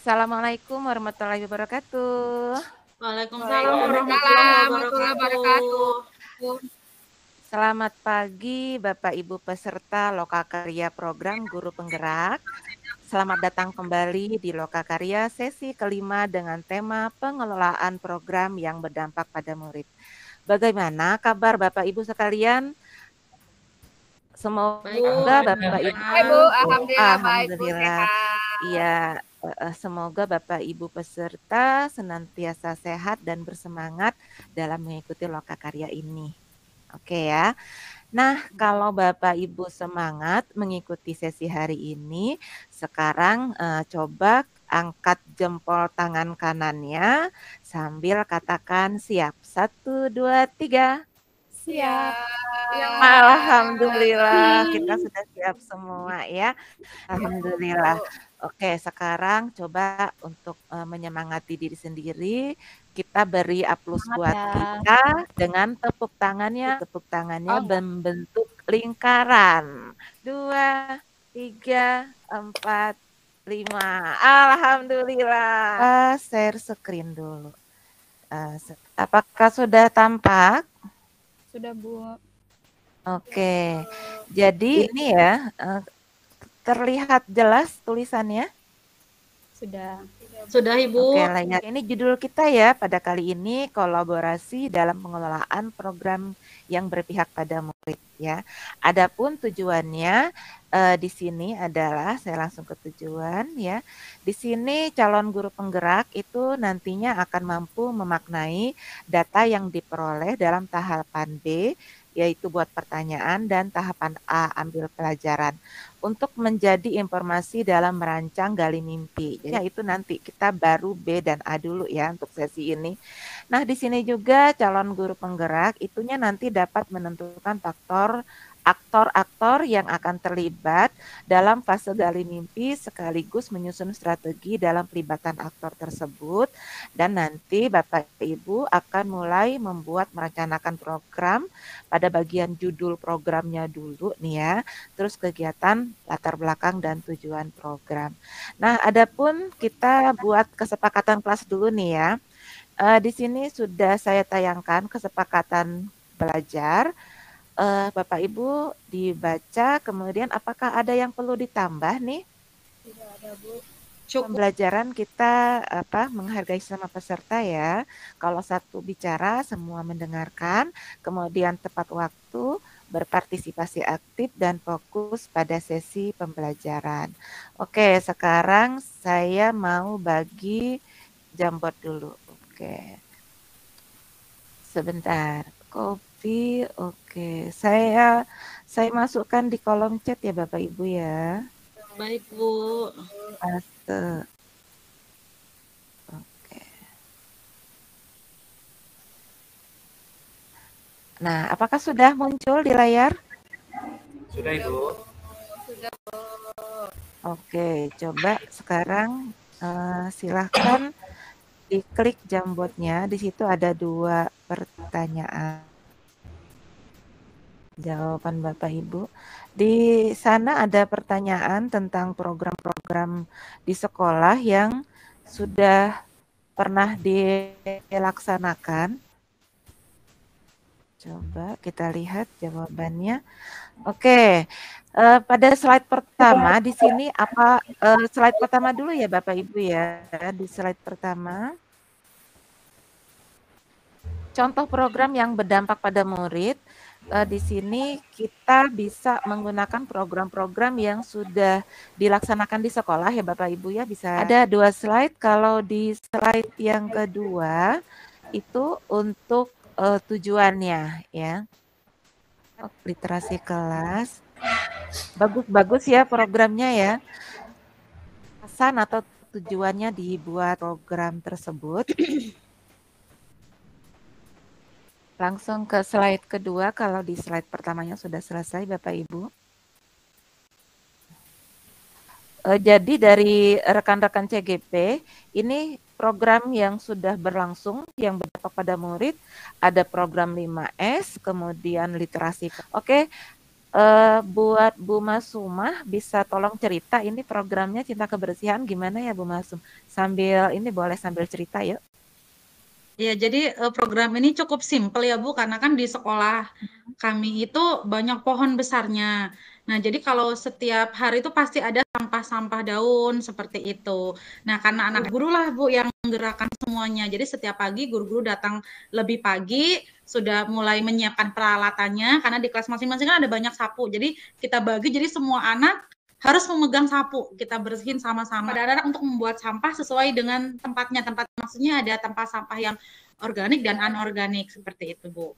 Assalamualaikum warahmatullahi wabarakatuh. Waalaikumsalam warahmatullahi Waalaikumsalam warahmatullahi wabarakatuh. wabarakatuh. Selamat pagi Bapak Ibu peserta Lokakarya Program Guru Penggerak. Selamat datang kembali di Lokakarya sesi kelima dengan tema pengelolaan program yang berdampak pada murid. Bagaimana kabar Bapak Ibu sekalian? Semoga Baik, Bu. Bapak Ibu Hai Bu, alhamdulillah baik Bu, alhamdulillah. sehat. Iya, semoga Bapak Ibu peserta senantiasa sehat dan bersemangat dalam mengikuti Lokakarya ini. Oke ya. Nah, kalau Bapak Ibu semangat mengikuti sesi hari ini, sekarang coba angkat jempol tangan kanannya sambil katakan siap. 1, 2, 3. Siap. Alhamdulillah, kita sudah siap semua ya. Alhamdulillah. Oke, sekarang coba untuk menyemangati diri sendiri, kita beri aplaus buat kita dengan tepuk tangannya. Tepuk tangannya membentuk lingkaran. 2, 3, 4, 5. Alhamdulillah. Share screen dulu. Apakah sudah tampak? Sudah Bu. Oke, jadi ini ya, terlihat jelas tulisannya? Sudah Ibu. Oke, layak. Ini judul kita ya pada kali ini, kolaborasi dalam pengelolaan program yang berpihak pada murid ya. Adapun tujuannya di sini adalah, saya langsung ke tujuan ya. Di sini calon guru penggerak itu nantinya akan mampu memaknai data yang diperoleh dalam tahapan B, yaitu buat pertanyaan, dan tahapan A, ambil pelajaran, untuk menjadi informasi dalam merancang gali mimpi. Jadi itu nanti kita baru B dan A dulu ya untuk sesi ini. Nah, di sini juga calon guru penggerak itunya nanti dapat menentukan aktor-aktor yang akan terlibat dalam fase gali mimpi, sekaligus menyusun strategi dalam pelibatan aktor tersebut. Dan nanti Bapak Ibu akan mulai merencanakan program pada bagian judul programnya dulu nih ya, terus kegiatan, latar belakang, dan tujuan program. Nah, adapun kita buat kesepakatan kelas dulu nih ya. Di sini sudah saya tayangkan kesepakatan belajar. Bapak Ibu dibaca, kemudian apakah ada yang perlu ditambah nih? Tidak ada Bu. Pembelajaran kita menghargai sama peserta ya. Kalau satu bicara, semua mendengarkan, kemudian tepat waktu, berpartisipasi aktif, dan fokus pada sesi pembelajaran. Oke, sekarang saya mau bagi Jamboard dulu. Oke. Sebentar. Copy. Oke. Saya masukkan di kolom chat ya Bapak Ibu ya. Baik Bu. Paste. Oke. Nah, apakah sudah muncul di layar? Sudah Ibu. Sudah Bu. Oke, coba sekarang silahkan diklik Jamboardnya. Di situ ada 2 pertanyaan. Jawaban Bapak Ibu. Di sana ada pertanyaan tentang program-program di sekolah yang sudah pernah dilaksanakan. Coba kita lihat jawabannya. Oke, pada slide pertama di sini slide pertama dulu ya Bapak Ibu ya. Di slide pertama, contoh program yang berdampak pada murid. Di sini kita bisa menggunakan program-program yang sudah dilaksanakan di sekolah ya Bapak Ibu ya. Bisa ada 2 slide. Kalau di slide yang kedua itu untuk tujuannya ya. Literasi kelas. Bagus-bagus ya programnya ya. Pesan atau tujuannya dibuat program tersebut. Langsung ke slide kedua, kalau di slide pertamanya sudah selesai Bapak Ibu. Jadi dari rekan-rekan CGP, ini program yang sudah berlangsung, yang berdampak pada murid, ada program 5S, kemudian literasi. Oke, Buat Bu Masumah bisa tolong cerita ini programnya Cinta Kebersihan gimana ya Bu Masum? Sambil ini boleh sambil cerita yuk. Ya, jadi program ini cukup simpel ya Bu, karena kan di sekolah kami itu banyak pohon besarnya. Nah, jadi kalau setiap hari itu pasti ada sampah-sampah daun seperti itu. Nah, karena anak guru lah Bu yang menggerakkan semuanya. Jadi setiap pagi guru-guru datang lebih pagi, sudah mulai menyiapkan peralatannya, karena di kelas masing-masing kan ada banyak sapu. Jadi kita bagi, jadi semua anak harus memegang sapu, kita bersihin sama-sama. Ada anak untuk membuat sampah sesuai dengan tempatnya. Tempat maksudnya ada tempat sampah yang organik dan anorganik seperti itu, Bu.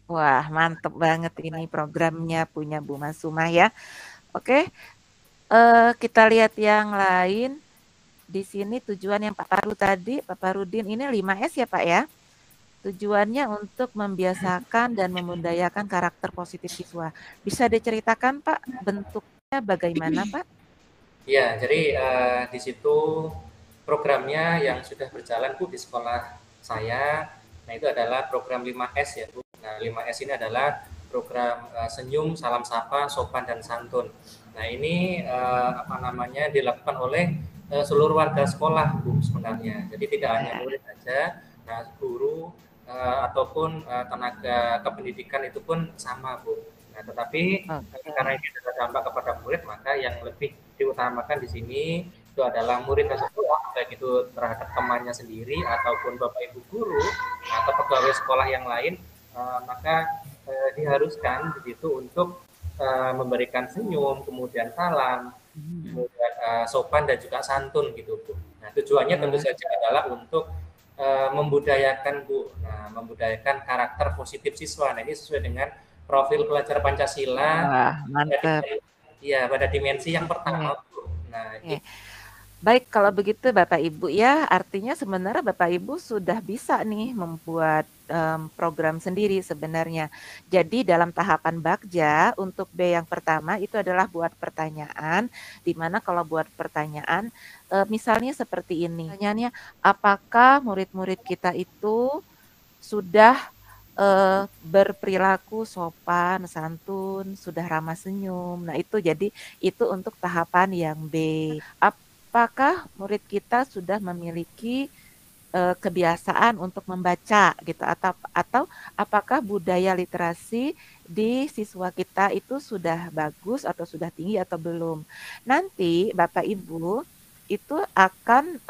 Wah, mantep banget ini programnya punya Bu Masumah ya. Oke, kita lihat yang lain. Di sini tujuan yang Pak Paru tadi, Pak Parudin ini 5S ya Pak ya. Tujuannya untuk membiasakan dan memudayakan karakter positif siswa. Bisa diceritakan Pak bentuknya bagaimana Pak? Ya, jadi di situ programnya yang sudah berjalan Bu di sekolah saya. Nah, itu adalah program 5S ya Bu. Nah, 5S ini adalah program senyum, salam sapa, sopan dan santun. Nah, ini dilakukan oleh seluruh warga sekolah Bu sebenarnya. Jadi tidak hanya murid saja, nah guru ataupun tenaga kependidikan itu pun sama Bu. Nah, tetapi karena ini adalah dampak kepada murid, maka yang lebih diutamakan di sini itu adalah murid tersebut, baik itu terhadap temannya sendiri ataupun bapak ibu guru atau pegawai sekolah yang lain, maka diharuskan begitu untuk memberikan senyum, kemudian salam, kemudian sopan dan juga santun gitu Bu. Nah, tujuannya tentu saja adalah untuk membudayakan Bu, membudayakan karakter positif siswa. Nah, ini sesuai dengan profil pelajar Pancasila. Wah, mantap. Iya, pada dimensi yang pertama Bu. Nah, baik, kalau begitu Bapak Ibu ya, artinya sebenarnya Bapak Ibu sudah bisa nih membuat program sendiri sebenarnya. Jadi dalam tahapan Bagja untuk B yang pertama itu adalah buat pertanyaan, di mana kalau buat pertanyaan misalnya seperti ini. Pertanyaannya, apakah murid-murid kita itu sudah berperilaku sopan, santun, sudah ramah senyum. Nah, itu jadi itu untuk tahapan yang B. Apakah murid kita sudah memiliki kebiasaan untuk membaca gitu atau apakah budaya literasi di siswa kita itu sudah bagus atau sudah tinggi atau belum. Nanti Bapak Ibu itu akan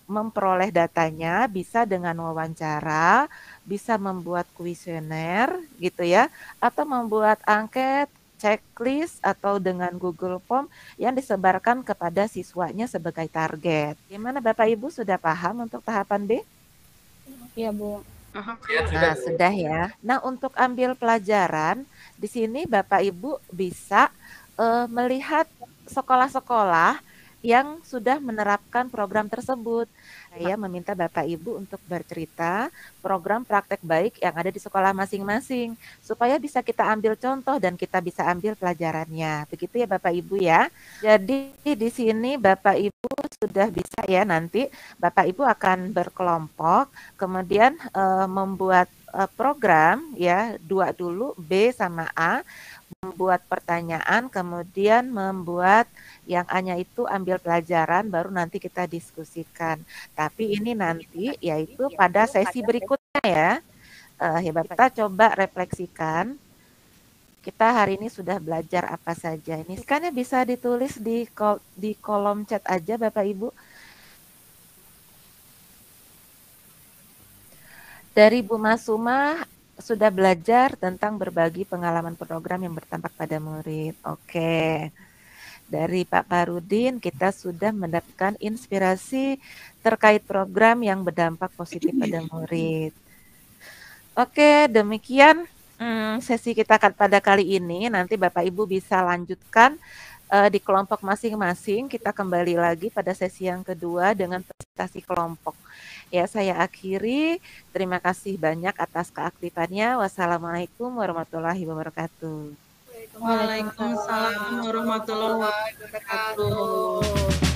memperoleh datanya bisa dengan wawancara, bisa membuat kuesioner gitu ya, atau membuat angket, checklist atau dengan Google Form yang disebarkan kepada siswanya sebagai target. Gimana Bapak Ibu sudah paham untuk tahapan B? Iya, Bu. Nah, sudah ya. Nah, untuk ambil pelajaran, di sini Bapak Ibu bisa melihat sekolah-sekolah yang sudah menerapkan program tersebut. Saya meminta Bapak Ibu untuk bercerita program praktek baik yang ada di sekolah masing-masing supaya bisa kita ambil contoh dan kita bisa ambil pelajarannya. Begitu ya Bapak Ibu ya. Jadi di sini Bapak Ibu sudah bisa ya, nanti Bapak Ibu akan berkelompok kemudian membuat program ya, 2 dulu B sama A, membuat pertanyaan kemudian membuat yang A-nya itu ambil pelajaran baru nanti kita diskusikan. Tapi ini nanti yaitu pada sesi berikutnya ya. Ya Bapak, kita coba refleksikan. Kita hari ini sudah belajar apa saja. Ini kan bisa ditulis di kolom chat aja Bapak Ibu. Dari Bu Masumah sudah belajar tentang berbagi pengalaman program yang berdampak pada murid. Oke. Dari Pak Parudin kita sudah mendapatkan inspirasi terkait program yang berdampak positif pada murid. Oke, demikian sesi kita pada kali ini. Nanti Bapak Ibu bisa lanjutkan di kelompok masing-masing. Kita kembali lagi pada sesi yang kedua dengan presentasi kelompok. Ya, saya akhiri. Terima kasih banyak atas keaktifannya. Wassalamualaikum warahmatullahi wabarakatuh. Waalaikumsalam warahmatullahi wabarakatuh.